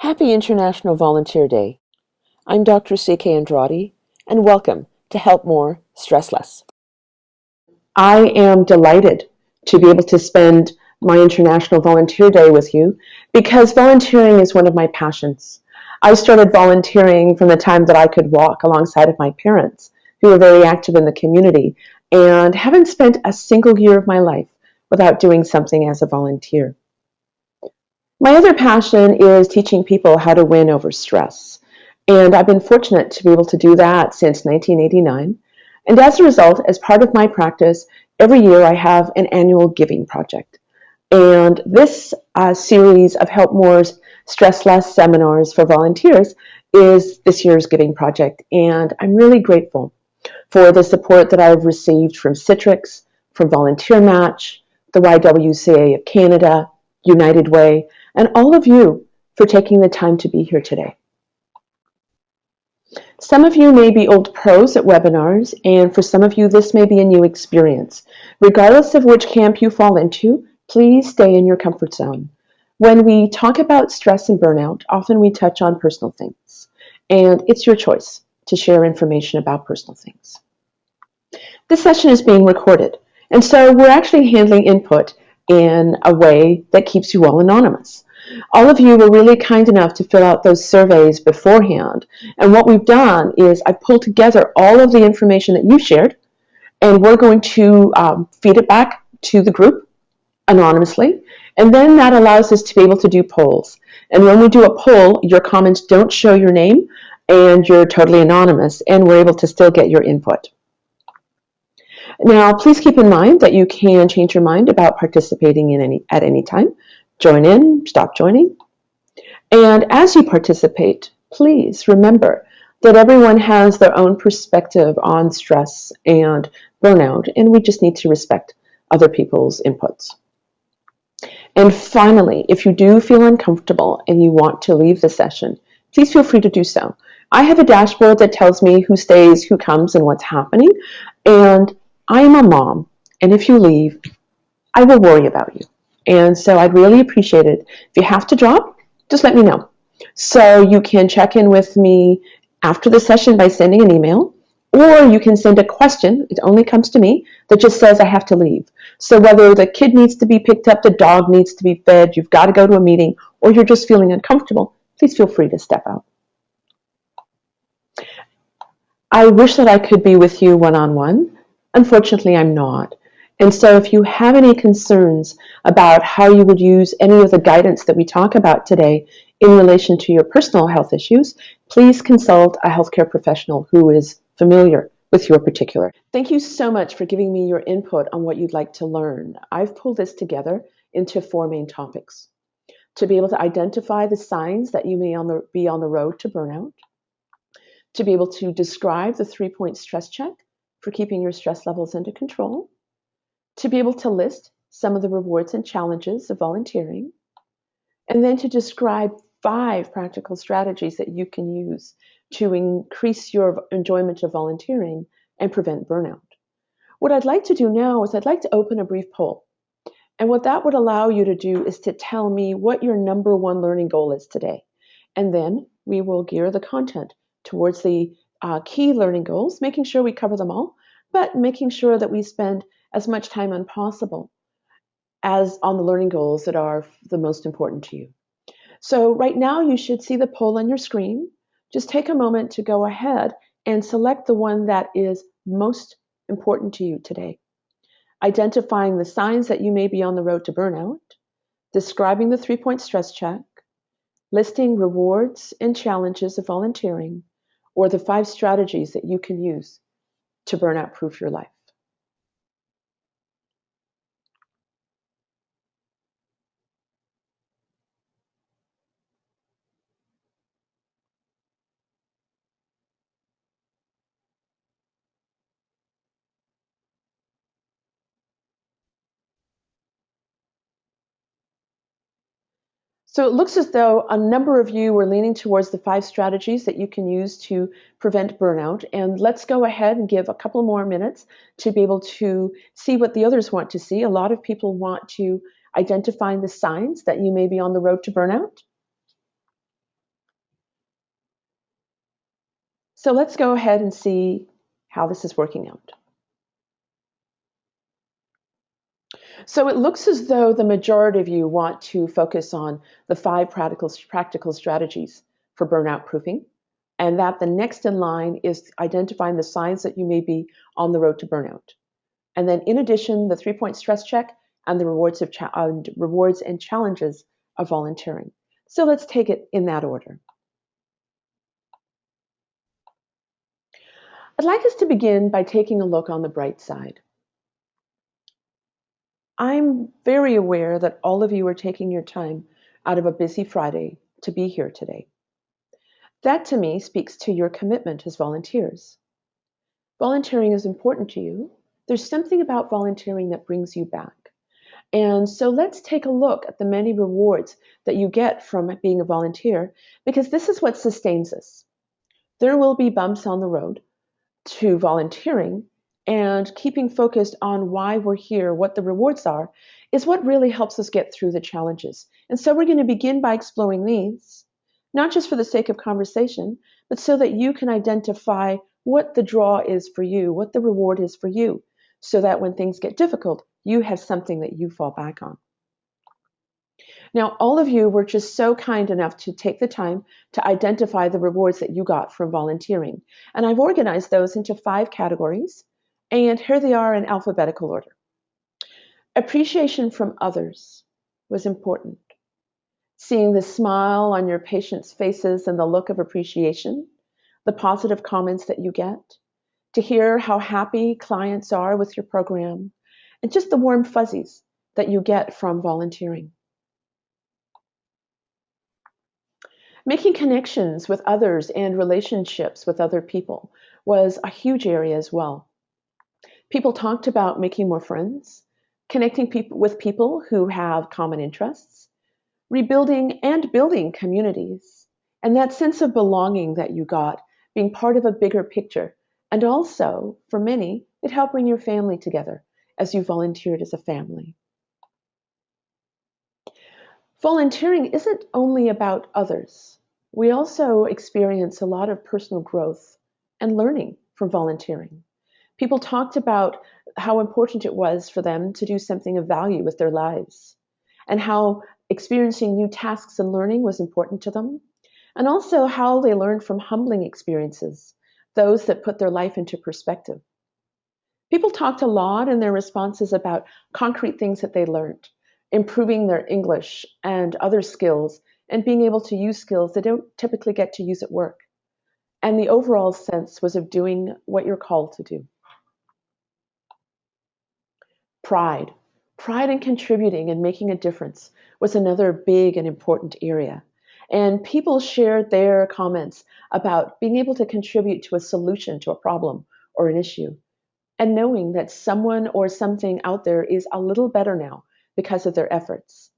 Happy International Volunteer Day. I'm Dr. C.K. Andrade, and welcome to Help More, Stress Less. I am delighted to be able to spend my International Volunteer Day with you because volunteering is one of my passions. I started volunteering from the time that I could walk alongside of my parents, who were very active in the community, and haven't spent a single year of my life without doing something as a volunteer. My other passion is teaching people how to win over stress. And I've been fortunate to be able to do that since 1989. And as a result, as part of my practice, every year I have an annual giving project. And this series of Help More's Stress Less seminars for volunteers is this year's giving project. And I'm really grateful for the support that I've received from Citrix, from Volunteer Match, the YWCA of Canada, United Way, and all of you for taking the time to be here today. Some of you may be old pros at webinars, and for some of you this may be a new experience. Regardless of which camp you fall into, please stay in your comfort zone. When we talk about stress and burnout, often we touch on personal things, and it's your choice to share information about personal things. This session is being recorded, and so we're actually handling input in a way that keeps you all anonymous. All of you were really kind enough to fill out those surveys beforehand, and what we've done is I've pulled together all of the information that you shared, and we're going to feed it back to the group anonymously, and then that allows us to be able to do polls. And when we do a poll, your comments don't show your name, and you're totally anonymous, and we're able to still get your input. Now, please keep in mind that you can change your mind about participating at any time. Join in, stop joining. And as you participate, please remember that everyone has their own perspective on stress and burnout, and we just need to respect other people's inputs. And finally, if you do feel uncomfortable and you want to leave the session, please feel free to do so. I have a dashboard that tells me who stays, who comes, and what's happening. And I'm a mom, and if you leave, I will worry about you. And so I'd really appreciate it. If you have to drop, just let me know. So you can check in with me after the session by sending an email, or you can send a question, it only comes to me, that just says I have to leave. So whether the kid needs to be picked up, the dog needs to be fed, you've got to go to a meeting, or you're just feeling uncomfortable, please feel free to step out. I wish that I could be with you one-on-one. Unfortunately, I'm not. And so if you have any concerns about how you would use any of the guidance that we talk about today in relation to your personal health issues, please consult a healthcare professional who is familiar with your particular. Thank you so much for giving me your input on what you'd like to learn. I've pulled this together into 4 main topics. To be able to identify the signs that you may be on the road to burnout. To be able to describe the 3-point stress check for keeping your stress levels under control, to be able to list some of the rewards and challenges of volunteering, and then to describe 5 practical strategies that you can use to increase your enjoyment of volunteering and prevent burnout. What I'd like to do now is I'd like to open a brief poll. And what that would allow you to do is to tell me what your number 1 learning goal is today. And then we will gear the content towards the key learning goals, making sure we cover them all, but making sure that we spend as much time as possible as on the learning goals that are the most important to you. So right now you should see the poll on your screen. Just take a moment to go ahead and select the one that is most important to you today. Identifying the signs that you may be on the road to burnout, describing the 3-point stress check, listing rewards and challenges of volunteering, or the 5 strategies that you can use to burnout-proof your life. So it looks as though a number of you are leaning towards the 5 strategies that you can use to prevent burnout. And let's go ahead and give a couple more minutes to be able to see what the others want to see. A lot of people want to identify the signs that you may be on the road to burnout. So let's go ahead and see how this is working out. So it looks as though the majority of you want to focus on the 5 practical strategies for burnout proofing, and that the next in line is identifying the signs that you may be on the road to burnout. And then in addition, the 3-point stress check and the rewards and challenges of volunteering. So let's take it in that order. I'd like us to begin by taking a look on the bright side. I'm very aware that all of you are taking your time out of a busy Friday to be here today. That to me speaks to your commitment as volunteers. Volunteering is important to you. There's something about volunteering that brings you back. And so let's take a look at the many rewards that you get from being a volunteer, because this is what sustains us. There will be bumps on the road to volunteering, and keeping focused on why we're here, what the rewards are, is what really helps us get through the challenges. And so we're going to begin by exploring these, not just for the sake of conversation, but so that you can identify what the draw is for you, what the reward is for you, so that when things get difficult, you have something that you fall back on. Now, all of you were just so kind enough to take the time to identify the rewards that you got from volunteering. And I've organized those into 5 categories, and here they are in alphabetical order. Appreciation from others was important. Seeing the smile on your patients' faces and the look of appreciation, the positive comments that you get, to hear how happy clients are with your program, and just the warm fuzzies that you get from volunteering. Making connections with others and relationships with other people was a huge area as well. People talked about making more friends, connecting with people who have common interests, rebuilding and building communities, and that sense of belonging that you got, being part of a bigger picture. And also, for many, it helped bring your family together as you volunteered as a family. Volunteering isn't only about others. We also experience a lot of personal growth and learning from volunteering. People talked about how important it was for them to do something of value with their lives, and how experiencing new tasks and learning was important to them, and also how they learned from humbling experiences, those that put their life into perspective. People talked a lot in their responses about concrete things that they learned, improving their English and other skills, and being able to use skills they don't typically get to use at work. And the overall sense was of doing what you're called to do. Pride. Pride in contributing and making a difference was another big and important area. And people shared their comments about being able to contribute to a solution to a problem or an issue, and knowing that someone or something out there is a little better now because of their efforts.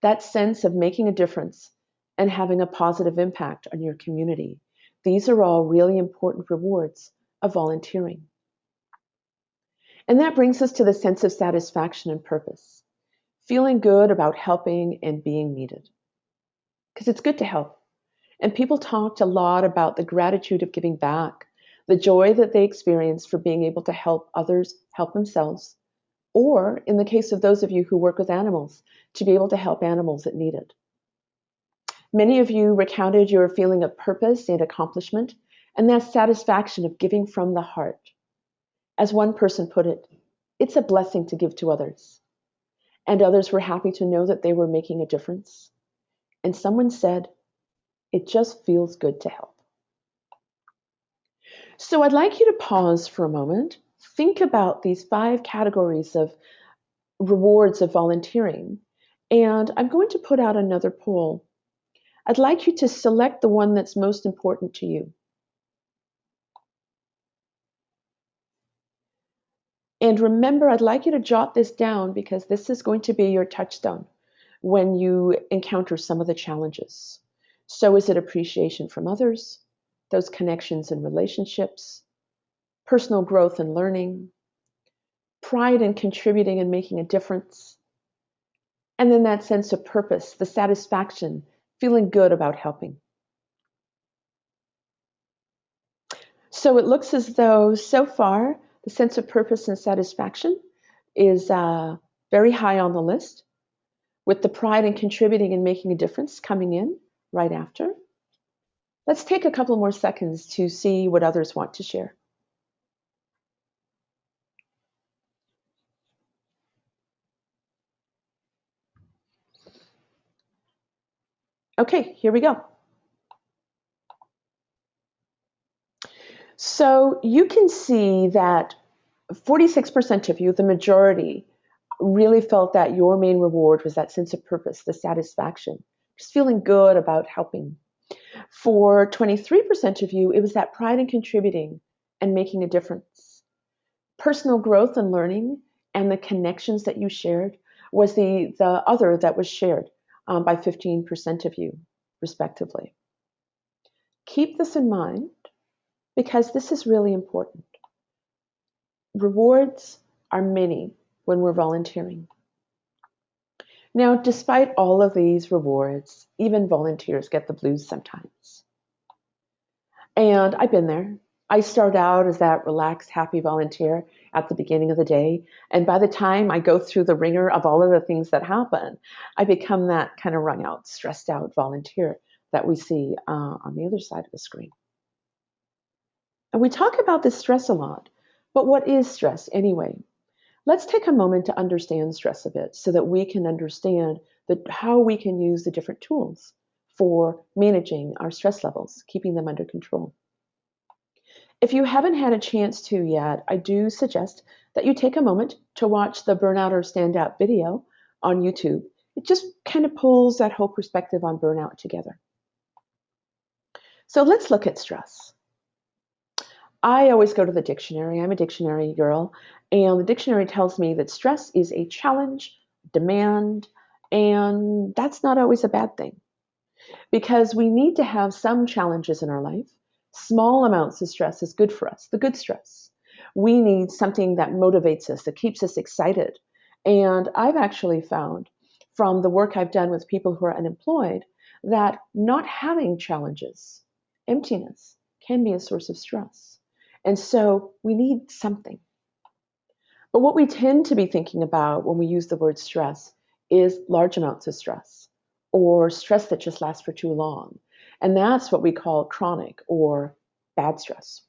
That sense of making a difference and having a positive impact on your community. These are all really important rewards of volunteering. And that brings us to the sense of satisfaction and purpose. Feeling good about helping and being needed. Because it's good to help. And people talked a lot about the gratitude of giving back, the joy that they experience for being able to help others help themselves, or in the case of those of you who work with animals, to be able to help animals that need it. Many of you recounted your feeling of purpose and accomplishment, and that satisfaction of giving from the heart. As one person put it, it's a blessing to give to others. And others were happy to know that they were making a difference. And someone said, it just feels good to help. So I'd like you to pause for a moment, think about these 5 categories of rewards of volunteering, and I'm going to put out another poll. I'd like you to select the one that's most important to you. And remember, I'd like you to jot this down because this is going to be your touchstone when you encounter some of the challenges. So is it appreciation from others, those connections and relationships, personal growth and learning, pride in contributing and making a difference, and then that sense of purpose, the satisfaction, feeling good about helping. So it looks as though so far the sense of purpose and satisfaction is very high on the list, with the pride in contributing and making a difference coming in right after. Let's take a couple more seconds to see what others want to share. Okay, here we go. So you can see that 46% of you, the majority, really felt that your main reward was that sense of purpose, the satisfaction, just feeling good about helping. For 23% of you, it was that pride in contributing and making a difference. Personal growth and learning and the connections that you shared was the other that was shared by 15% of you, respectively. Keep this in mind because this is really important. Rewards are many when we're volunteering. Now, despite all of these rewards, even volunteers get the blues sometimes. And I've been there. I start out as that relaxed, happy volunteer at the beginning of the day. And by the time I go through the ringer of all of the things that happen, I become that kind of wrung out, stressed out volunteer that we see on the other side of the screen. And we talk about this stress a lot, but what is stress anyway? Let's take a moment to understand stress a bit so that we can understand how we can use the different tools for managing our stress levels, keeping them under control. If you haven't had a chance to yet, I do suggest that you take a moment to watch the Burnout or Standout video on YouTube. It just kind of pulls that whole perspective on burnout together. So let's look at stress. I always go to the dictionary. I'm a dictionary girl. And the dictionary tells me that stress is a challenge, demand, and that's not always a bad thing. Because we need to have some challenges in our life. Small amounts of stress is good for us, the good stress. We need something that motivates us, that keeps us excited. And I've actually found from the work I've done with people who are unemployed that not having challenges, emptiness, can be a source of stress. And so we need something. But what we tend to be thinking about when we use the word stress is large amounts of stress or stress that just lasts for too long. And that's what we call chronic or bad stress.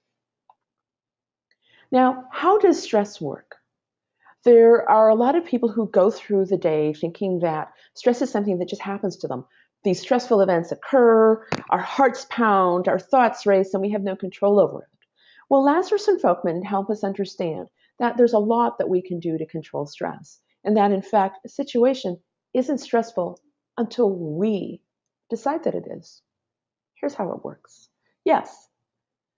Now, how does stress work? There are a lot of people who go through the day thinking that stress is something that just happens to them. These stressful events occur, our hearts pound, our thoughts race, and we have no control over it. Well, Lazarus and Folkman help us understand that there's a lot that we can do to control stress, and that in fact, a situation isn't stressful until we decide that it is. Here's how it works. Yes,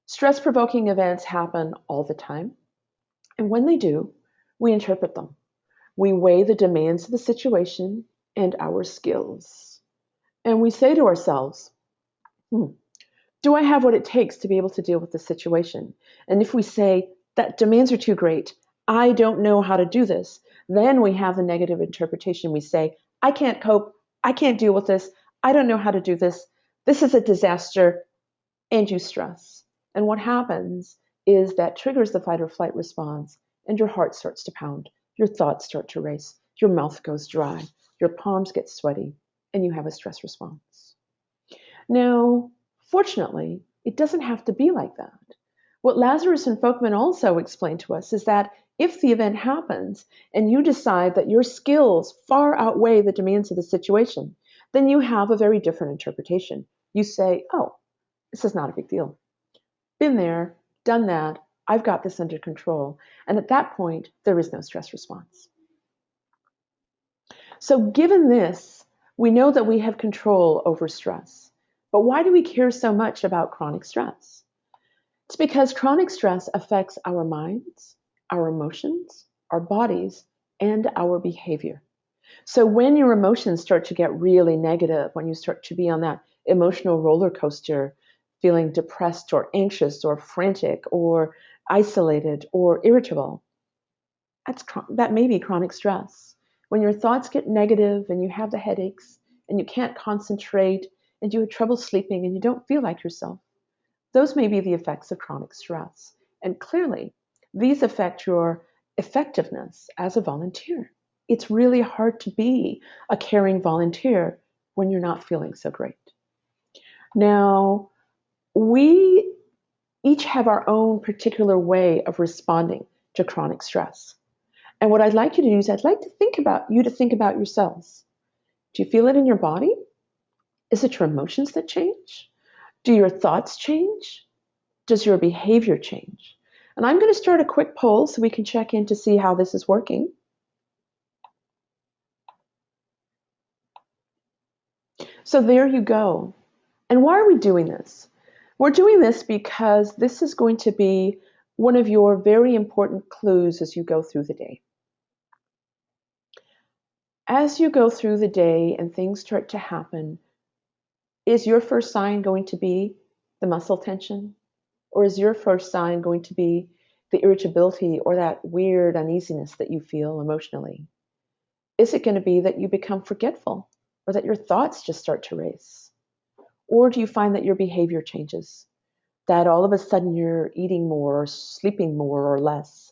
stress-provoking events happen all the time, and when they do, we interpret them. We weigh the demands of the situation and our skills. And we say to ourselves, do I have what it takes to be able to deal with the situation? And if we say, that demands are too great, I don't know how to do this, then we have the negative interpretation. We say, I can't cope, I can't deal with this, I don't know how to do this is a disaster, and you stress. And what happens is that triggers the fight or flight response, and your heart starts to pound, your thoughts start to race, your mouth goes dry, your palms get sweaty, and you have a stress response. Now, fortunately, it doesn't have to be like that. What Lazarus and Folkman also explained to us is that if the event happens and you decide that your skills far outweigh the demands of the situation, then you have a very different interpretation. You say, oh, this is not a big deal. Been there, done that, I've got this under control. And at that point, there is no stress response. So given this, we know that we have control over stress. But why do we care so much about chronic stress? It's because chronic stress affects our minds, our emotions, our bodies, and our behavior. So when your emotions start to get really negative, when you start to be on that emotional roller coaster, feeling depressed or anxious or frantic or isolated or irritable, that may be chronic stress. When your thoughts get negative and you have the headaches and you can't concentrate and you have trouble sleeping and you don't feel like yourself, Those may be the effects of chronic stress. And clearly, these affect your effectiveness as a volunteer. It's really hard to be a caring volunteer when you're not feeling so great. Now, we each have our own particular way of responding to chronic stress. And what I'd like you to do is I'd like to think about you to think about yourselves. Do you feel it in your body? Is it your emotions that change? Do your thoughts change? Does your behavior change? And I'm going to start a quick poll so we can check in to see how this is working. So there you go. And why are we doing this? We're doing this because this is going to be one of your very important clues as you go through the day. As you go through the day and things start to happen, is your first sign going to be the muscle tension? Or is your first sign going to be the irritability or that weird uneasiness that you feel emotionally? Is it going to be that you become forgetful or that your thoughts just start to race? Or do you find that your behavior changes? That all of a sudden you're eating more or sleeping more or less?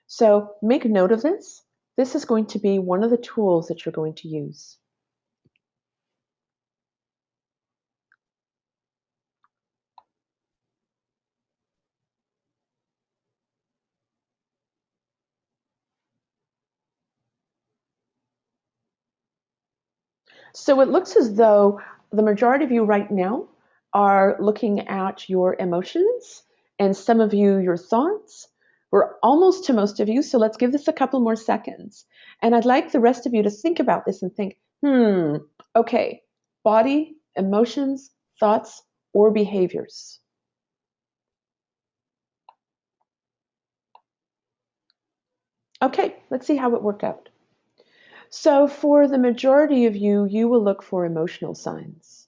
So make note of this. This is going to be one of the tools that you're going to use. So it looks as though the majority of you right now are looking at your emotions and some of you your thoughts. We're almost to most of you, so let's give this a couple more seconds. And I'd like the rest of you to think about this and think, okay, body, emotions, thoughts, or behaviors. Okay, let's see how it worked out. So for the majority of you, you will look for emotional signs.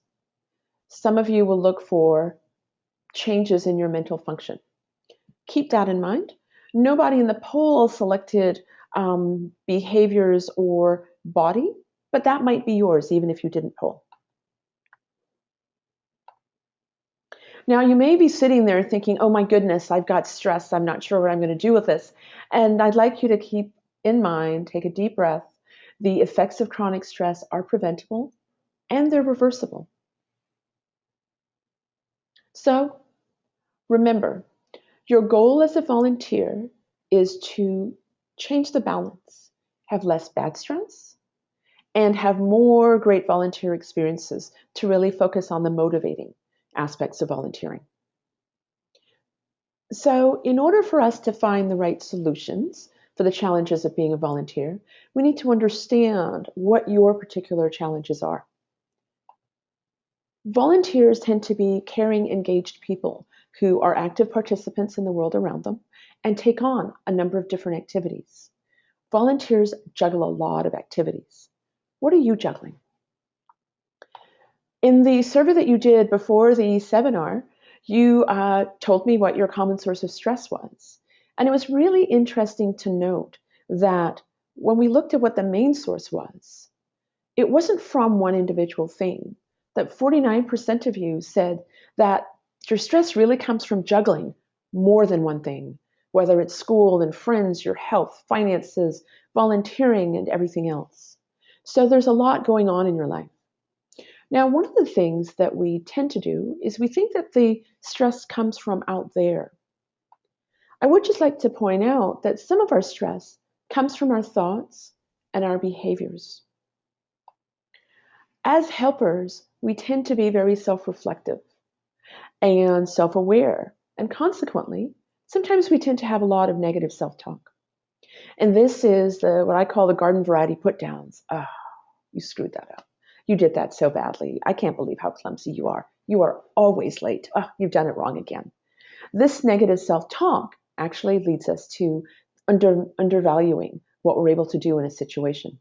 Some of you will look for changes in your mental function. Keep that in mind. Nobody in the poll selected behaviors or body, but that might be yours even if you didn't poll. Now you may be sitting there thinking, oh my goodness, I've got stress. I'm not sure what I'm going to do with this. And I'd like you to keep in mind, take a deep breath. The effects of chronic stress are preventable and they're reversible. So remember, your goal as a volunteer is to change the balance, have less bad stress, and have more great volunteer experiences to really focus on the motivating aspects of volunteering. So, in order for us to find the right solutions for the challenges of being a volunteer, we need to understand what your particular challenges are. Volunteers tend to be caring, engaged people who are active participants in the world around them and take on a number of different activities. Volunteers juggle a lot of activities. What are you juggling? In the survey that you did before the seminar, you told me what your common source of stress was. And it was really interesting to note that when we looked at what the main source was, it wasn't from one individual thing. That 49% of you said that your stress really comes from juggling more than one thing, whether it's school and friends, your health, finances, volunteering, and everything else. So there's a lot going on in your life. Now, one of the things that we tend to do is we think that the stress comes from out there. I would just like to point out that some of our stress comes from our thoughts and our behaviors. As helpers, we tend to be very self-reflective and self-aware, and consequently, sometimes we tend to have a lot of negative self-talk. And this is what I call the garden variety put-downs. Oh, you screwed that up. You did that so badly. I can't believe how clumsy you are. You are always late. Oh, you've done it wrong again. This negative self-talk actually leads us to undervaluing what we're able to do in a situation.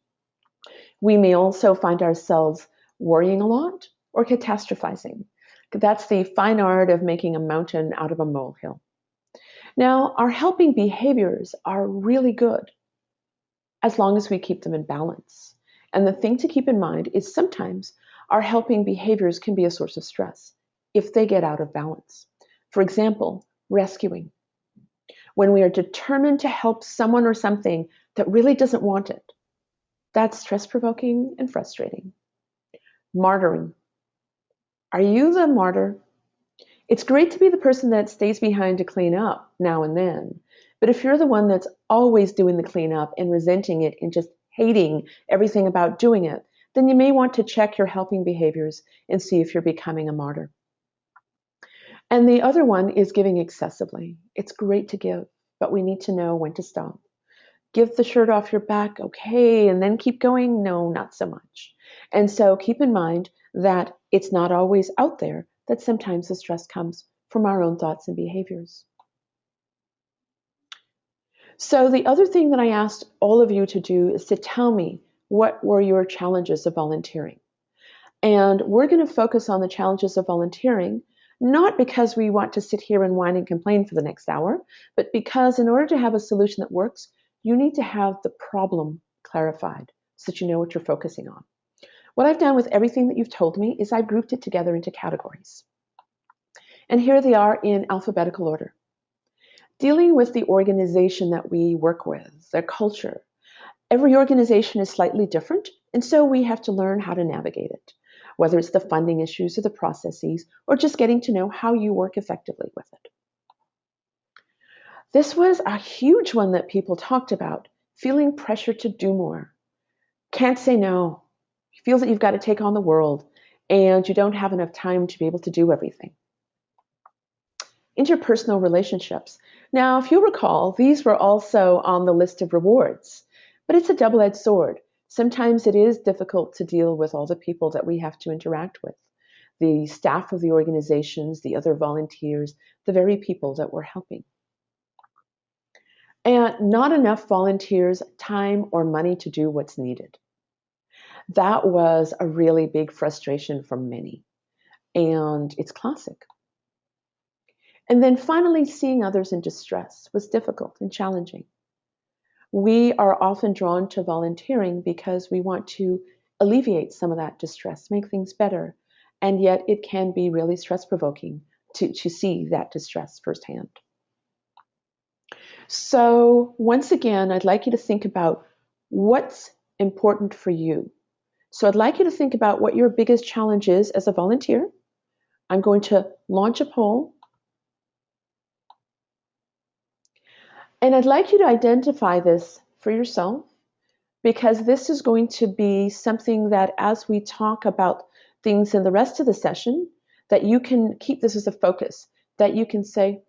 We may also find ourselves worrying a lot or catastrophizing. That's the fine art of making a mountain out of a molehill. Now, our helping behaviors are really good as long as we keep them in balance. And the thing to keep in mind is sometimes our helping behaviors can be a source of stress. if they get out of balance. For example, rescuing. When we are determined to help someone or something that really doesn't want it, that's stress-provoking and frustrating. Martyring. Are you the martyr? It's great to be the person that stays behind to clean up now and then, but if you're the one that's always doing the cleanup and resenting it and just hating everything about doing it, then you may want to check your helping behaviors and see if you're becoming a martyr. And the other one is giving excessively. It's great to give, but we need to know when to stop. Give the shirt off your back, okay, and then keep going? No, not so much. And so keep in mind that it's not always out there, that sometimes the stress comes from our own thoughts and behaviors. So the other thing that I asked all of you to do is to tell me what were your challenges of volunteering. And we're going to focus on the challenges of volunteering, not because we want to sit here and whine and complain for the next hour, but because in order to have a solution that works, you need to have the problem clarified so that you know what you're focusing on. What I've done with everything that you've told me is I've grouped it together into categories. And here they are in alphabetical order. Dealing with the organization that we work with, their culture. Every organization is slightly different, and so we have to learn how to navigate it, whether it's the funding issues or the processes, or just getting to know how you work effectively with it. This was a huge one that people talked about, feeling pressure to do more. Can't say no. You feel that you've got to take on the world, and you don't have enough time to be able to do everything. Interpersonal relationships. Now, if you recall, these were also on the list of rewards, but it's a double-edged sword. Sometimes it is difficult to deal with all the people that we have to interact with, the staff of the organizations, the other volunteers, the very people that we're helping. And not enough volunteers, time or money to do what's needed. That was a really big frustration for many, and it's classic. And then finally, seeing others in distress was difficult and challenging. We are often drawn to volunteering because we want to alleviate some of that distress, make things better, and yet it can be really stress-provoking to see that distress firsthand. So once again, I'd like you to think about what's important for you. So I'd like you to think about what your biggest challenge is as a volunteer. I'm going to launch a poll. And I'd like you to identify this for yourself, because this is going to be something that as we talk about things in the rest of the session, that you can keep this as a focus, that you can say,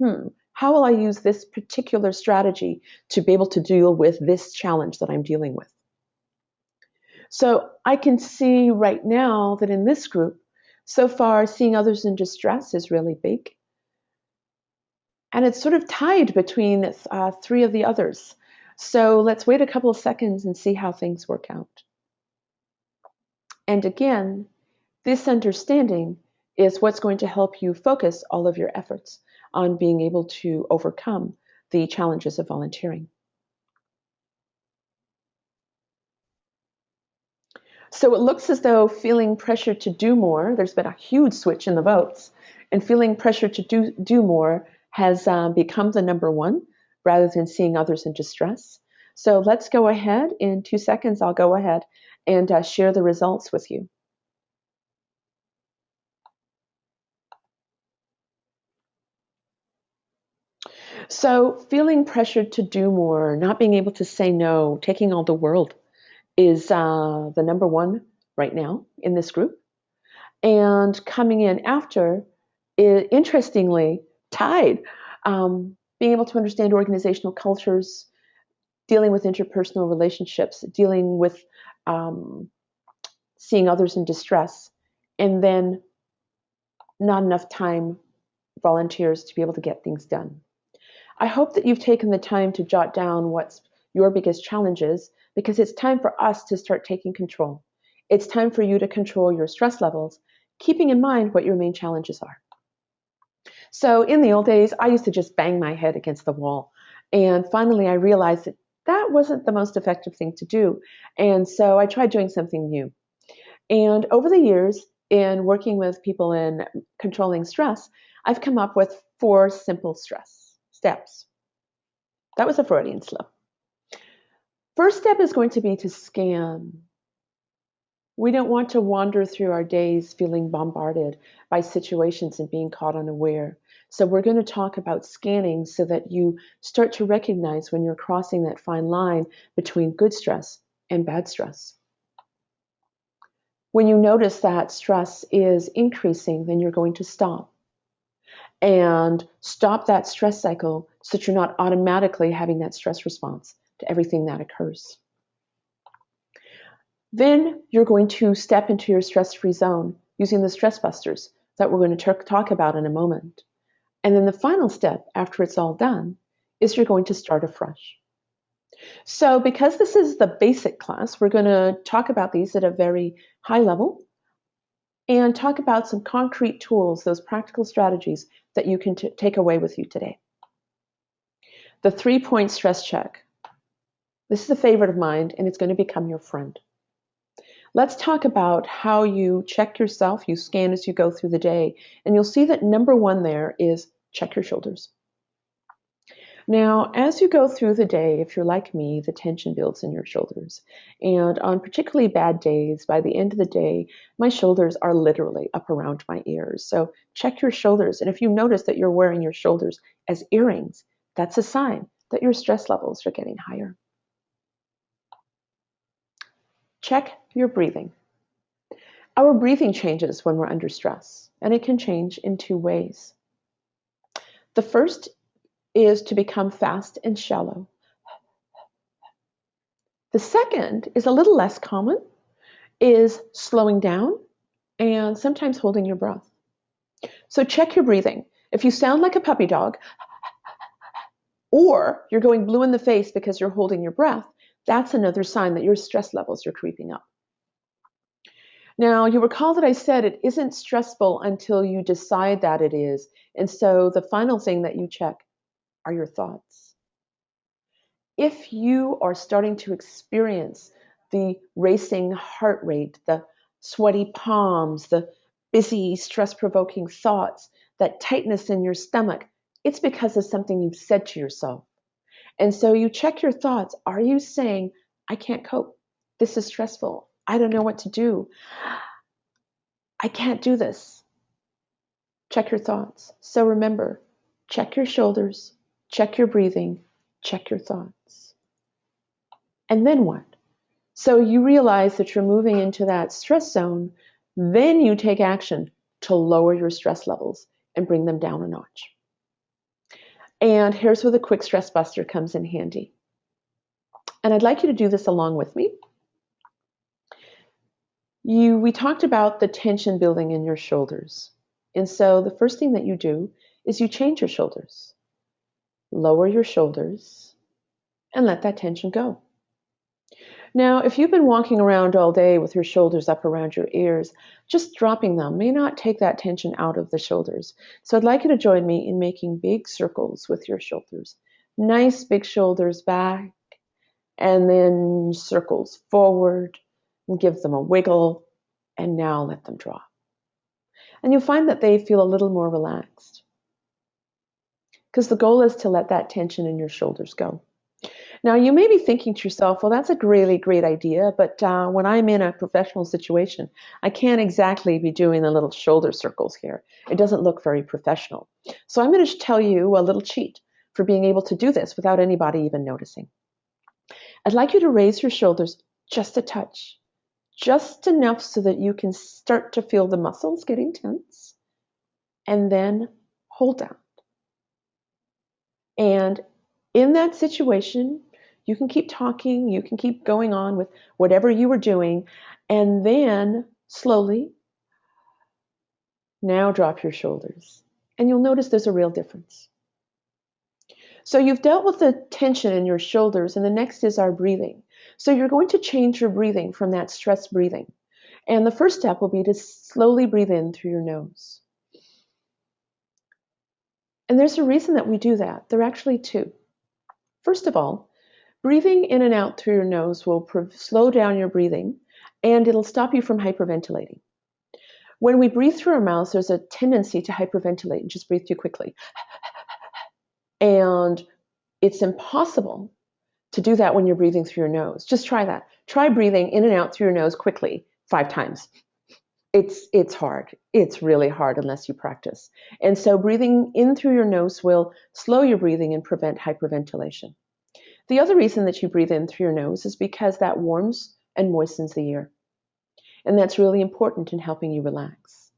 how will I use this particular strategy to be able to deal with this challenge that I'm dealing with? So I can see right now that in this group, so far, seeing others in distress is really big. And it's sort of tied between three of the others. So let's wait a couple of seconds and see how things work out. And again, this understanding is what's going to help you focus all of your efforts on being able to overcome the challenges of volunteering. So it looks as though feeling pressure to do more, there's been a huge switch in the votes, and feeling pressure to do more has become the number one rather than seeing others in distress. So let's go ahead. In 2 seconds, I'll go ahead and share the results with you. So feeling pressured to do more, not being able to say no, taking on the world is the number one right now in this group. And coming in after, interestingly, tied, being able to understand organizational cultures, dealing with interpersonal relationships, dealing with seeing others in distress, and then not enough time, volunteers to be able to get things done. I hope that you've taken the time to jot down what's your biggest challenges, because it's time for us to start taking control. It's time for you to control your stress levels, keeping in mind what your main challenges are. So in the old days, I used to just bang my head against the wall. And finally, I realized that that wasn't the most effective thing to do. And so I tried doing something new. And over the years, in working with people in controlling stress, I've come up with 4 simple stress steps. That was a Freudian slip. First step is going to be to scan. We don't want to wander through our days feeling bombarded by situations and being caught unaware. So we're going to talk about scanning so that you start to recognize when you're crossing that fine line between good stress and bad stress. When you notice that stress is increasing, then you're going to stop. And stop that stress cycle so that you're not automatically having that stress response to everything that occurs. Then you're going to step into your stress-free zone using the stress busters that we're going to talk about in a moment. And then the final step after it's all done is you're going to start afresh. So because this is the basic class, we're going to talk about these at a very high level and talk about some concrete tools, those practical strategies that you can take away with you today. The 3-point stress check. This is a favorite of mine, and it's going to become your friend. Let's talk about how you check yourself, you scan as you go through the day, and you'll see that number 1 there is check your shoulders. Now, as you go through the day, if you're like me, the tension builds in your shoulders. And on particularly bad days, by the end of the day, my shoulders are literally up around my ears. So check your shoulders. And if you notice that you're wearing your shoulders as earrings, that's a sign that your stress levels are getting higher. Check your breathing. Our breathing changes when we're under stress, and it can change in 2 ways. The first is to become fast and shallow. The second is a little less common, is slowing down and sometimes holding your breath. So check your breathing. If you sound like a puppy dog, or you're going blue in the face because you're holding your breath, that's another sign that your stress levels are creeping up. Now, you recall that I said it isn't stressful until you decide that it is. And so the final thing that you check are your thoughts. If you are starting to experience the racing heart rate, the sweaty palms, the busy, stress-provoking thoughts, that tightness in your stomach, it's because of something you've said to yourself. And so you check your thoughts. Are you saying, I can't cope? This is stressful. I don't know what to do. I can't do this. Check your thoughts. So remember, check your shoulders, check your breathing, check your thoughts. And then what? So you realize that you're moving into that stress zone, then you take action to lower your stress levels and bring them down a notch. And here's where the quick stress buster comes in handy. And I'd like you to do this along with me. We talked about the tension building in your shoulders. And so the first thing that you do is you change your shoulders. Lower your shoulders and let that tension go. Now, if you've been walking around all day with your shoulders up around your ears, just dropping them may not take that tension out of the shoulders. So I'd like you to join me in making big circles with your shoulders. Nice big shoulders back, and then circles forward, and give them a wiggle, and now let them drop. And you'll find that they feel a little more relaxed, because the goal is to let that tension in your shoulders go. Now, you may be thinking to yourself, well, that's a really great idea, but when I'm in a professional situation, I can't exactly be doing the little shoulder circles here. It doesn't look very professional. So I'm going to tell you a little cheat for being able to do this without anybody even noticing. I'd like you to raise your shoulders just a touch, just enough so that you can start to feel the muscles getting tense, and then hold down. And in that situation, you can keep talking, you can keep going on with whatever you were doing, and then slowly, now drop your shoulders. And you'll notice there's a real difference. So you've dealt with the tension in your shoulders, and the next is our breathing. So you're going to change your breathing from that stress breathing. And the first step will be to slowly breathe in through your nose. And there's a reason that we do that. There are actually 2. First of all, breathing in and out through your nose will slow down your breathing, and it'll stop you from hyperventilating. When we breathe through our mouths, there's a tendency to hyperventilate and just breathe too quickly. And it's impossible to do that when you're breathing through your nose. Just try that. Try breathing in and out through your nose quickly 5 times. It's hard. It's really hard unless you practice. And so breathing in through your nose will slow your breathing and prevent hyperventilation. The other reason that you breathe in through your nose is because that warms and moistens the ear. And that's really important in helping you relax.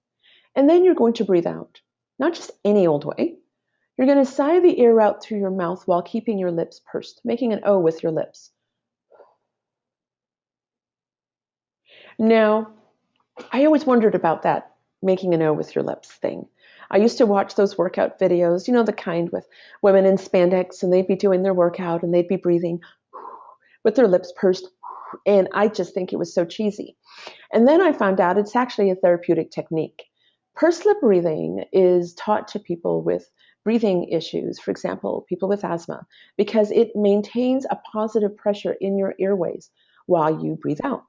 And then you're going to breathe out, not just any old way. You're going to sigh the air out through your mouth while keeping your lips pursed, making an O with your lips. Now, I always wondered about that making an O with your lips thing. I used to watch those workout videos, the kind with women in spandex, and they'd be doing their workout and they'd be breathing with their lips pursed. And I just think it was so cheesy. And then I found out it's actually a therapeutic technique. Pursed lip breathing is taught to people with breathing issues, for example, people with asthma, because it maintains a positive pressure in your airways while you breathe out.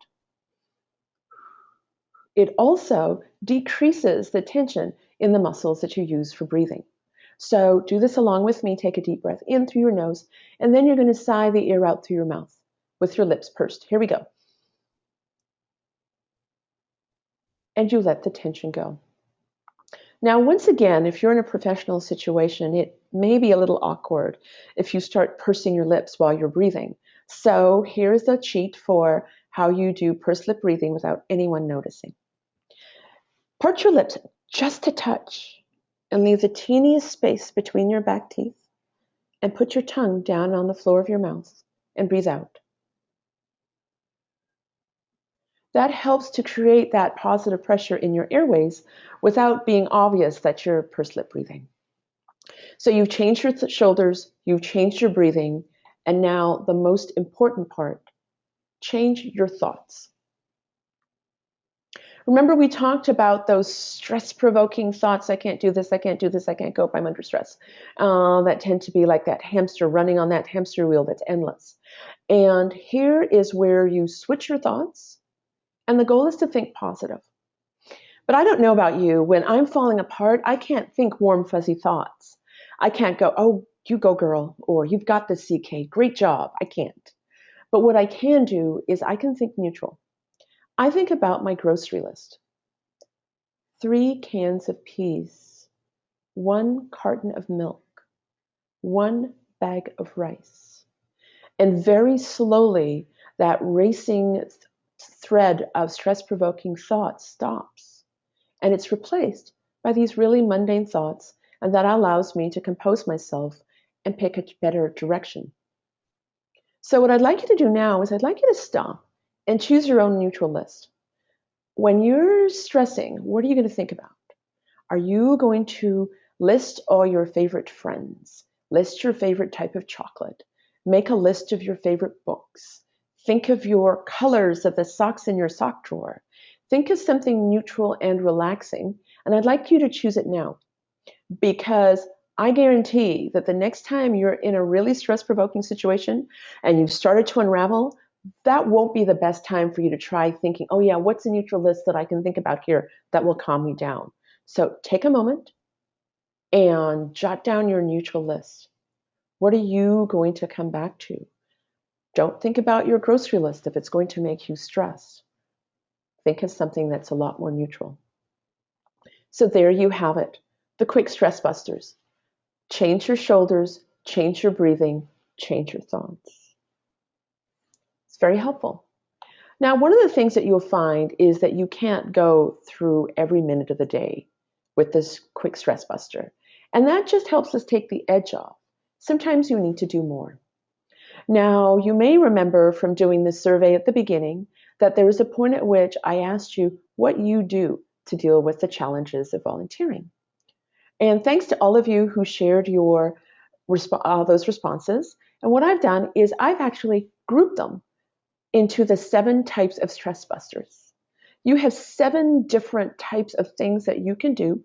It also decreases the tension in the muscles that you use for breathing. So do this along with me. Take a deep breath in through your nose, and then you're going to sigh the air out through your mouth with your lips pursed. Here we go. And you let the tension go. Now, once again, if you're in a professional situation, it may be a little awkward if you start pursing your lips while you're breathing. So here's a cheat for how you do pursed lip breathing without anyone noticing. Part your lips just a touch and leave the teeniest space between your back teeth, and put your tongue down on the floor of your mouth and breathe out. That helps to create that positive pressure in your airways without being obvious that you're pursed lip breathing. So you've changed your shoulders, you've changed your breathing, and now the most important part, change your thoughts. Remember we talked about those stress-provoking thoughts, I can't do this, I can't do this, I can't cope, I'm under stress, that tend to be like that hamster running on that hamster wheel that's endless. And here is where you switch your thoughts. And the goal is to think positive. But I don't know about you. When I'm falling apart, I can't think warm, fuzzy thoughts. I can't go, oh, you go, girl, or you've got this, CK, great job. I can't. But what I can do is I can think neutral. I think about my grocery list. 3 cans of peas, 1 carton of milk, 1 bag of rice. And very slowly, that racing thread of stress-provoking thoughts stops, and it's replaced by these really mundane thoughts, and that allows me to compose myself and pick a better direction. So what I'd like you to do now is I'd like you to stop and choose your own neutral list. When you're stressing, what are you going to think about? Are you going to list all your favorite friends, list your favorite type of chocolate, make a list of your favorite books, think of your colors of the socks in your sock drawer. Think of something neutral and relaxing, and I'd like you to choose it now, because I guarantee that the next time you're in a really stress-provoking situation and you've started to unravel, that won't be the best time for you to try thinking, oh yeah, what's a neutral list that I can think about here that will calm me down? So take a moment and jot down your neutral list. What are you going to come back to? Don't think about your grocery list if it's going to make you stressed. Think of something that's a lot more neutral. So there you have it, the quick stress busters. Change your shoulders, change your breathing, change your thoughts. It's very helpful. Now, one of the things that you'll find is that you can't go through every minute of the day with this quick stress buster. And that just helps us take the edge off. Sometimes you need to do more. Now, you may remember from doing this survey at the beginning that there was a point at which I asked you what you do to deal with the challenges of volunteering. And thanks to all of you who shared your those responses. And what I've done is I've actually grouped them into the 7 types of stress busters. You have 7 different types of things that you can do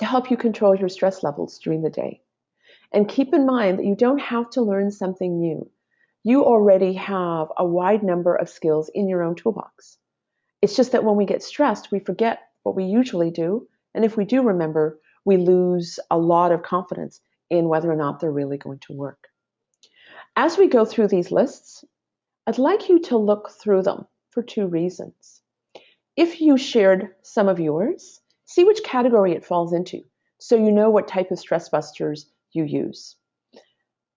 to help you control your stress levels during the day. And keep in mind that you don't have to learn something new. You already have a wide number of skills in your own toolbox. It's just that when we get stressed, we forget what we usually do. And if we do remember, we lose a lot of confidence in whether or not they're really going to work. As we go through these lists, I'd like you to look through them for two reasons. If you shared some of yours, see which category it falls into so you know what type of stress busters you use.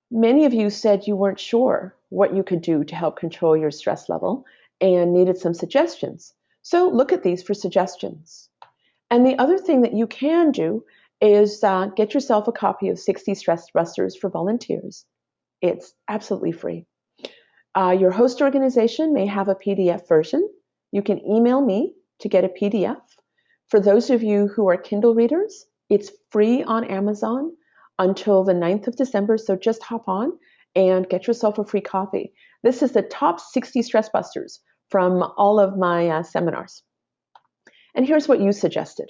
Many of you said you weren't sure what you could do to help control your stress level and needed some suggestions. So look at these for suggestions. And the other thing that you can do is get yourself a copy of 60 Stress Busters for volunteers. It's absolutely free. Your host organization may have a PDF version. You can email me to get a PDF. For those of you who are Kindle readers, it's free on Amazon until the 9th of December, so just hop on and get yourself a free copy. This is the top 60 stress busters from all of my seminars. And here's what you suggested.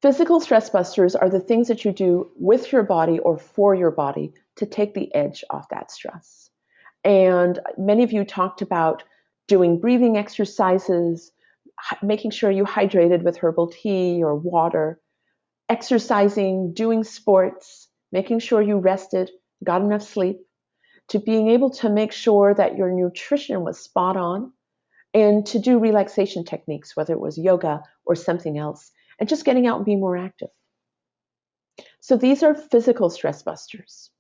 Physical stress busters are the things that you do with your body or for your body to take the edge off that stress. And many of you talked about doing breathing exercises, making sure you hydrated with herbal tea or water, exercising, doing sports, making sure you rested, got enough sleep, to being able to make sure that your nutrition was spot on, and to do relaxation techniques, whether it was yoga or something else, and just getting out and being more active. So these are physical stress busters.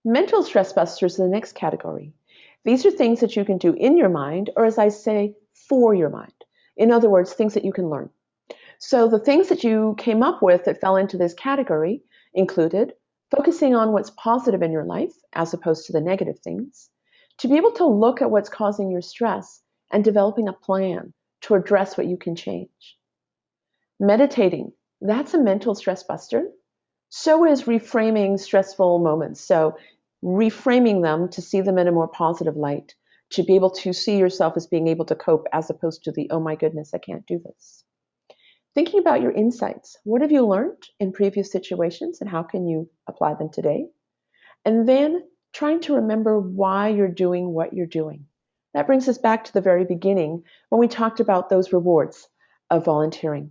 Mental stress busters are the next category. These are things that you can do in your mind, or as I say, for your mind. In other words, things that you can learn. So the things that you came up with that fell into this category included focusing on what's positive in your life as opposed to the negative things, to be able to look at what's causing your stress and developing a plan to address what you can change. Meditating, that's a mental stress buster. So is reframing stressful moments. So reframing them to see them in a more positive light, to be able to see yourself as being able to cope as opposed to the, oh my goodness, I can't do this. Thinking about your insights. What have you learned in previous situations and how can you apply them today? And then trying to remember why you're doing what you're doing. That brings us back to the very beginning when we talked about those rewards of volunteering.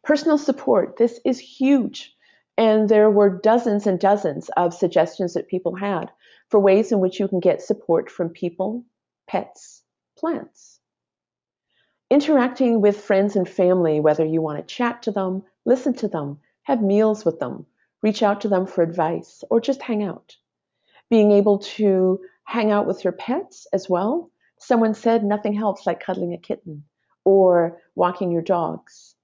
Personal support, this is huge. And there were dozens and dozens of suggestions that people had for ways in which you can get support from people, pets, plants. Interacting with friends and family, whether you want to chat to them, listen to them, have meals with them, reach out to them for advice, or just hang out. Being able to hang out with your pets as well. Someone said nothing helps like cuddling a kitten or walking your dogs.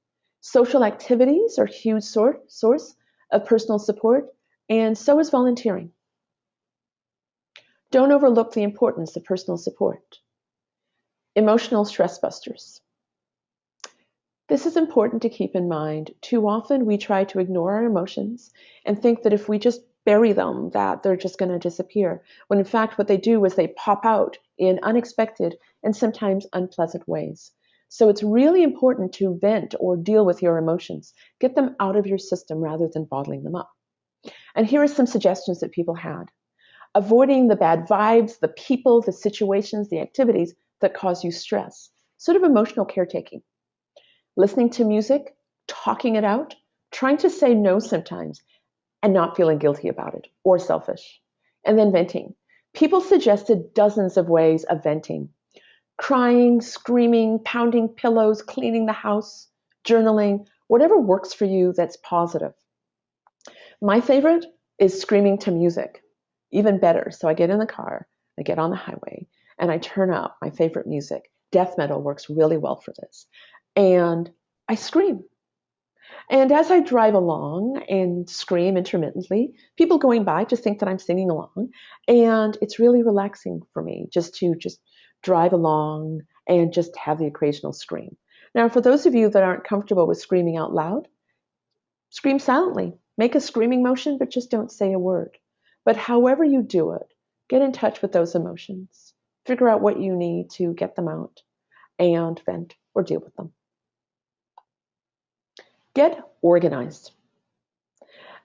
Social activities are a huge source of personal support, and so is volunteering. Don't overlook the importance of personal support. Emotional stress busters. This is important to keep in mind. Too often we try to ignore our emotions and think that if we just bury them, that they're just going to disappear. When in fact what they do is they pop out in unexpected and sometimes unpleasant ways. So it's really important to vent or deal with your emotions. Get them out of your system rather than bottling them up. And here are some suggestions that people had. Avoiding the bad vibes, the people, the situations, the activities that cause you stress. Sort of emotional caretaking. Listening to music, talking it out, trying to say no sometimes, and not feeling guilty about it or selfish. And then venting. People suggested dozens of ways of venting. Crying, screaming, pounding pillows, cleaning the house, journaling, whatever works for you that's positive. My favorite is screaming to music. Even better. So I get in the car, I get on the highway, and I turn up my favorite music. Death metal works really well for this. And I scream. And as I drive along and scream intermittently, people going by just think that I'm singing along. And it's really relaxing for me just to drive along and just have the occasional scream. Now, for those of you that aren't comfortable with screaming out loud, scream silently. Make a screaming motion, but just don't say a word. But however you do it, get in touch with those emotions. Figure out what you need to get them out and vent or deal with them. Get organized.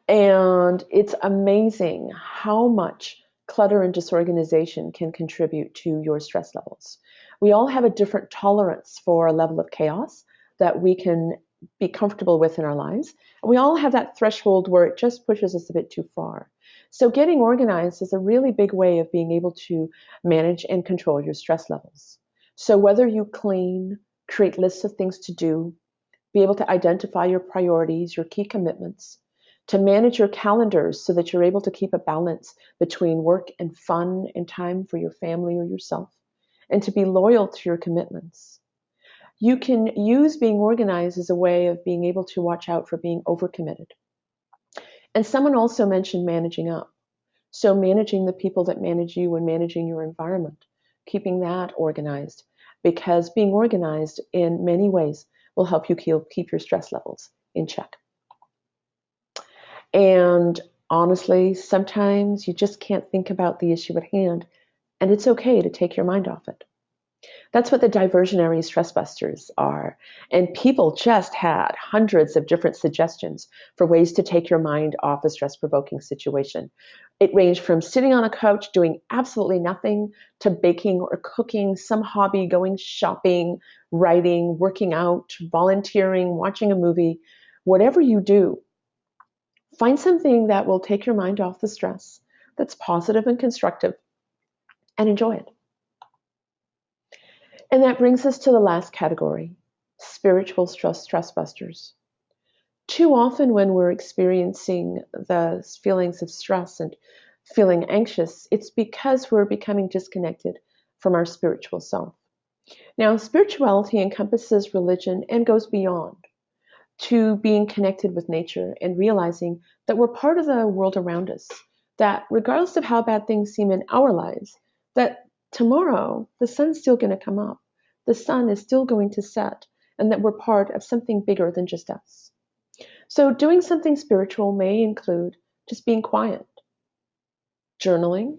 And it's amazing how much clutter and disorganization can contribute to your stress levels. We all have a different tolerance for a level of chaos that we can be comfortable with in our lives. We all have that threshold where it just pushes us a bit too far. So getting organized is a really big way of being able to manage and control your stress levels. So whether you clean, create lists of things to do, be able to identify your priorities, your key commitments, to manage your calendars so that you're able to keep a balance between work and fun and time for your family or yourself, and to be loyal to your commitments. You can use being organized as a way of being able to watch out for being overcommitted. And someone also mentioned managing up. So managing the people that manage you and managing your environment, keeping that organized, because being organized in many ways will help you keep your stress levels in check. And honestly, sometimes you just can't think about the issue at hand, and it's okay to take your mind off it. That's what the diversionary stress busters are. And people just had hundreds of different suggestions for ways to take your mind off a stress-provoking situation. It ranged from sitting on a couch doing absolutely nothing to baking or cooking, some hobby, going shopping, writing, working out, volunteering, watching a movie. Whatever you do, find something that will take your mind off the stress, that's positive and constructive, and enjoy it. And that brings us to the last category, spiritual stress busters. Too often when we're experiencing the feelings of stress and feeling anxious, it's because we're becoming disconnected from our spiritual self. Now, spirituality encompasses religion and goes beyond to being connected with nature and realizing that we're part of the world around us, that regardless of how bad things seem in our lives, that tomorrow the sun's still going to come up, the sun is still going to set, and that we're part of something bigger than just us. So doing something spiritual may include just being quiet, journaling,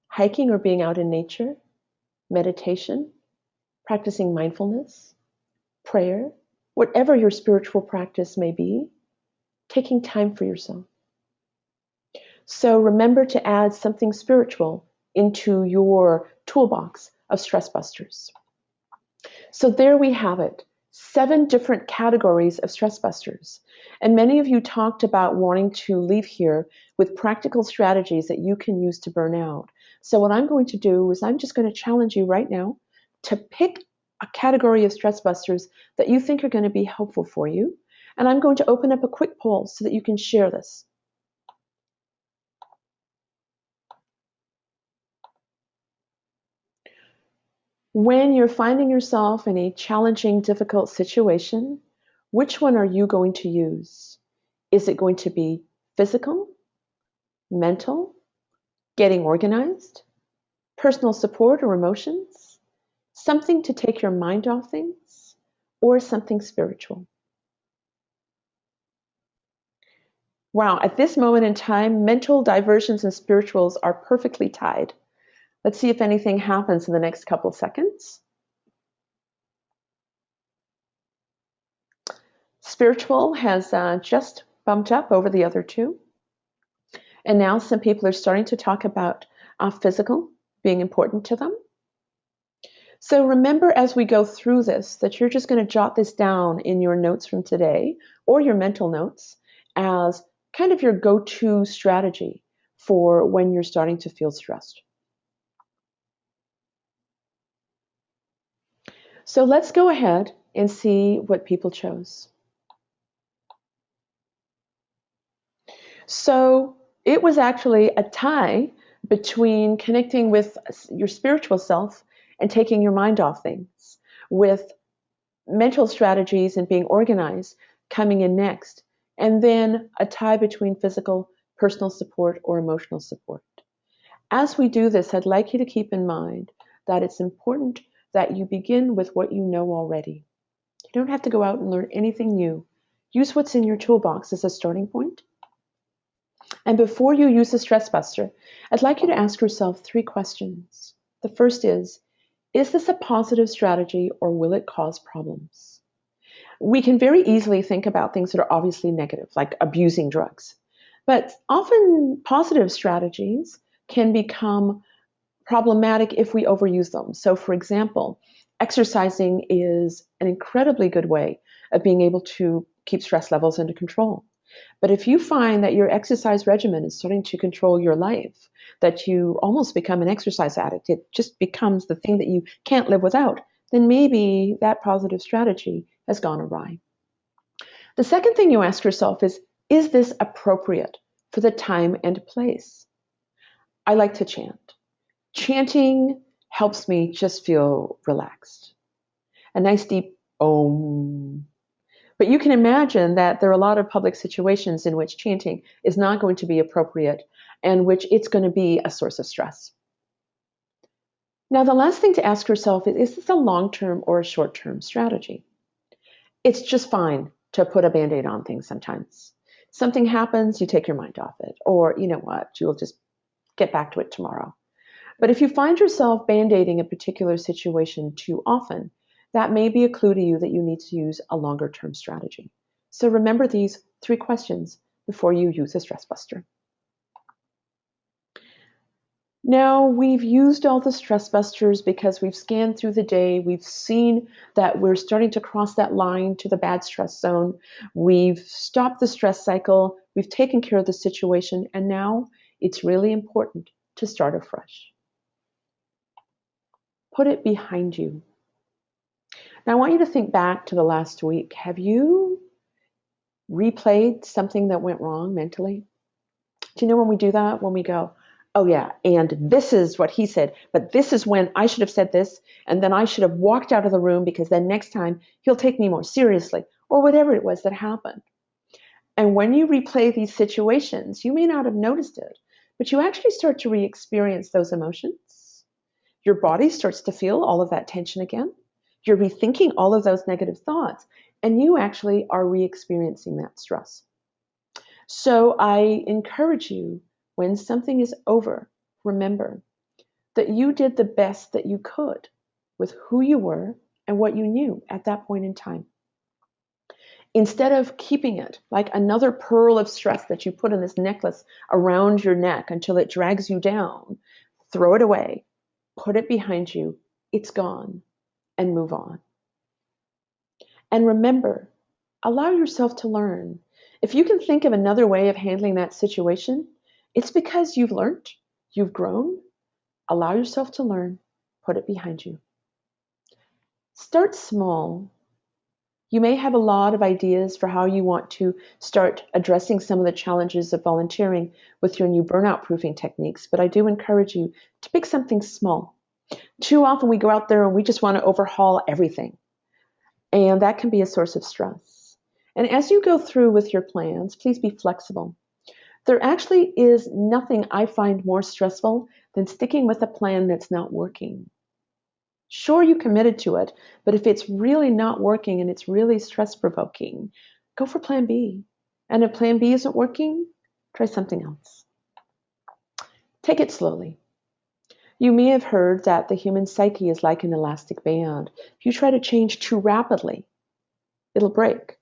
hiking or being out in nature, meditation, practicing mindfulness, prayer, whatever your spiritual practice may be, taking time for yourself. So remember to add something spiritual into your toolbox of stress busters. So there we have it, 7 different categories of stress busters. And many of you talked about wanting to leave here with practical strategies that you can use to burn out. So what I'm going to do is I'm just going to challenge you right now to pick a category of stress busters that you think are going to be helpful for you. And I'm going to open up a quick poll so that you can share this. When you're finding yourself in a challenging, difficult situation, which one are you going to use? Is it going to be physical, mental, getting organized, personal support or emotions, something to take your mind off things, or something spiritual? Wow, at this moment in time, mental diversions and spirituals are perfectly tied. Let's see if anything happens in the next couple of seconds. Spiritual has just bumped up over the other two. And now some people are starting to talk about physical being important to them. So remember as we go through this that you're just going to jot this down in your notes from today or your mental notes as kind of your go-to strategy for when you're starting to feel stressed. So let's go ahead and see what people chose. So it was actually a tie between connecting with your spiritual self and taking your mind off things, with mental strategies and being organized coming in next, and then a tie between physical, personal support, or emotional support. As we do this, I'd like you to keep in mind that it's important that you begin with what you know already. You don't have to go out and learn anything new. Use what's in your toolbox as a starting point. And before you use the stress buster, I'd like you to ask yourself 3 questions. The first is this a positive strategy or will it cause problems? We can very easily think about things that are obviously negative, like abusing drugs. But often positive strategies can become problematic if we overuse them. So, for example, exercising is an incredibly good way of being able to keep stress levels under control. But if you find that your exercise regimen is starting to control your life, that you almost become an exercise addict, it just becomes the thing that you can't live without, then maybe that positive strategy has gone awry. The second thing you ask yourself is this appropriate for the time and place? I like to chant. Chanting helps me just feel relaxed. A nice deep om. But you can imagine that there are a lot of public situations in which chanting is not going to be appropriate and which it's going to be a source of stress. Now, the last thing to ask yourself is this a long-term or a short-term strategy? It's just fine to put a Band-Aid on things sometimes. Something happens, you take your mind off it. Or, you know what, you'll just get back to it tomorrow. But if you find yourself Band-Aiding a particular situation too often, that may be a clue to you that you need to use a longer-term strategy. So remember these 3 questions before you use a stress buster. Now, we've used all the stress busters because we've scanned through the day. We've seen that we're starting to cross that line to the bad stress zone. We've stopped the stress cycle. We've taken care of the situation. And now it's really important to start afresh. Put it behind you. Now, I want you to think back to the last week. Have you replayed something that went wrong mentally? Do you know when we do that? When we go, oh yeah, and this is what he said, but this is when I should have said this, and then I should have walked out of the room because then next time he'll take me more seriously, or whatever it was that happened. And when you replay these situations, you may not have noticed it, but you actually start to re-experience those emotions. Your body starts to feel all of that tension again. You're rethinking all of those negative thoughts, and you actually are re-experiencing that stress. So I encourage you, when something is over, remember that you did the best that you could with who you were and what you knew at that point in time. Instead of keeping it like another pearl of stress that you put in this necklace around your neck until it drags you down, throw it away, put it behind you, it's gone, and move on. And remember, allow yourself to learn. If you can think of another way of handling that situation, it's because you've learned, you've grown. Allow yourself to learn, put it behind you. Start small. You may have a lot of ideas for how you want to start addressing some of the challenges of volunteering with your new burnout-proofing techniques, but I do encourage you to pick something small. Too often we go out there and we just want to overhaul everything, and that can be a source of stress. And as you go through with your plans, please be flexible. There actually is nothing I find more stressful than sticking with a plan that's not working. Sure, you committed to it, but if it's really not working and it's really stress-provoking, go for plan B. And if plan B isn't working, try something else. Take it slowly. You may have heard that the human psyche is like an elastic band. If you try to change too rapidly, it'll break.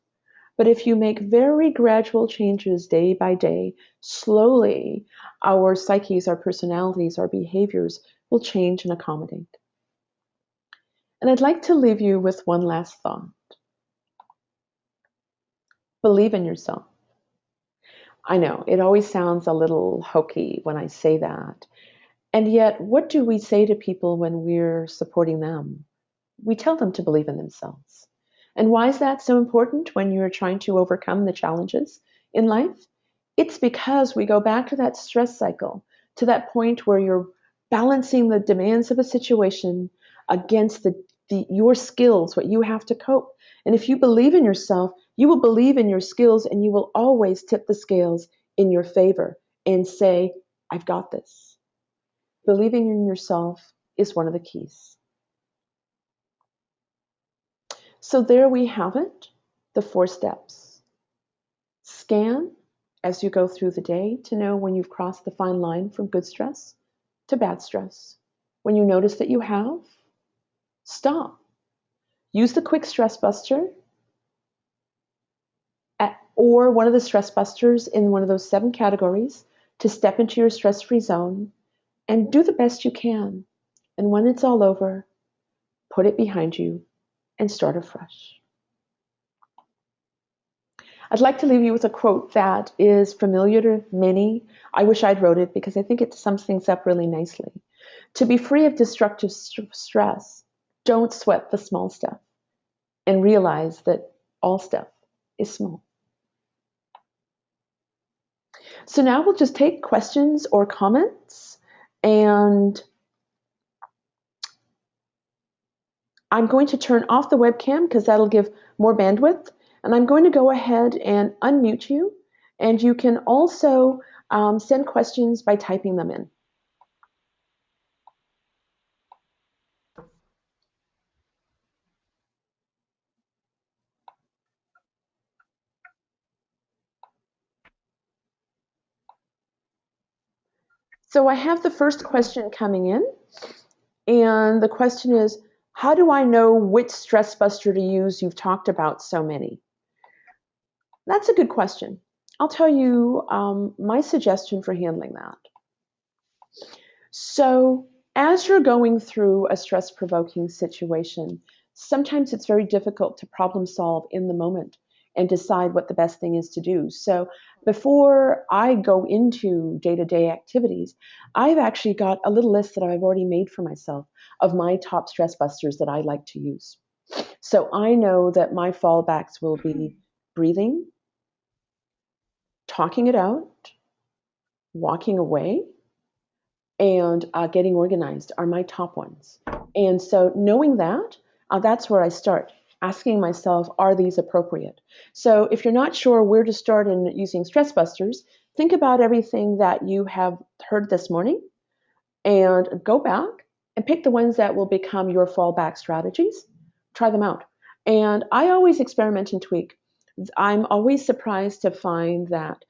But if you make very gradual changes day by day, slowly, our psyches, our personalities, our behaviors will change and accommodate. And I'd like to leave you with one last thought. Believe in yourself. I know, it always sounds a little hokey when I say that. And yet, what do we say to people when we're supporting them? We tell them to believe in themselves. And why is that so important when you're trying to overcome the challenges in life? It's because we go back to that stress cycle, to that point where you're balancing the demands of a situation against your skills, what you have to cope. And if you believe in yourself, you will believe in your skills and you will always tip the scales in your favor and say, I've got this. Believing in yourself is one of the keys. So there we have it, the 4 steps. Scan as you go through the day to know when you've crossed the fine line from good stress to bad stress. When you notice that you have, stop. Use the quick stress buster or one of the stress busters in one of those 7 categories to step into your stress-free zone and do the best you can. And when it's all over, put it behind you and start afresh. I'd like to leave you with a quote that is familiar to many. I wish I'd wrote it because I think it sums things up really nicely. To be free of destructive stress, don't sweat the small stuff and realize that all stuff is small. So now we'll just take questions or comments, and I'm going to turn off the webcam because that'll give more bandwidth. And I'm going to go ahead and unmute you. And you can also send questions by typing them in. So I have the first question coming in. And the question is, how do I know which stress buster to use? You've talked about so many. That's a good question. I'll tell you my suggestion for handling that. So, as you're going through a stress provoking situation, sometimes it's very difficult to problem solve in the moment and decide what the best thing is to do. So, before I go into day to day activities, I've actually got a little list that I've already made for myself of my top stress busters that I like to use. So, I know that my fallbacks will be breathing, talking it out, walking away, and getting organized are my top ones. And so knowing that, that's where I start asking myself, are these appropriate? So if you're not sure where to start in using stress busters, think about everything that you have heard this morning and go back and pick the ones that will become your fallback strategies. Try them out. And I always experiment and tweak. I'm always surprised to find that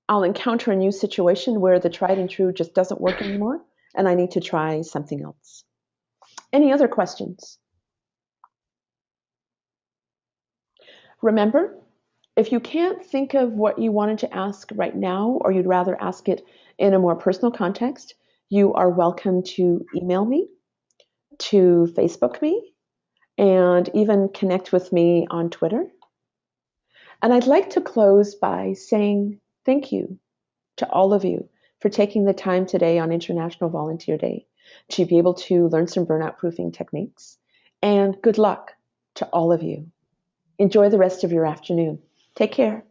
I'll encounter a new situation where the tried and true just doesn't work anymore, and I need to try something else. Any other questions? Remember, if you can't think of what you wanted to ask right now, or you'd rather ask it in a more personal context, you are welcome to email me, to Facebook me, and even connect with me on Twitter. And I'd like to close by saying thank you to all of you for taking the time today on International Volunteer Day to be able to learn some burnout proofing techniques. And good luck to all of you. Enjoy the rest of your afternoon. Take care.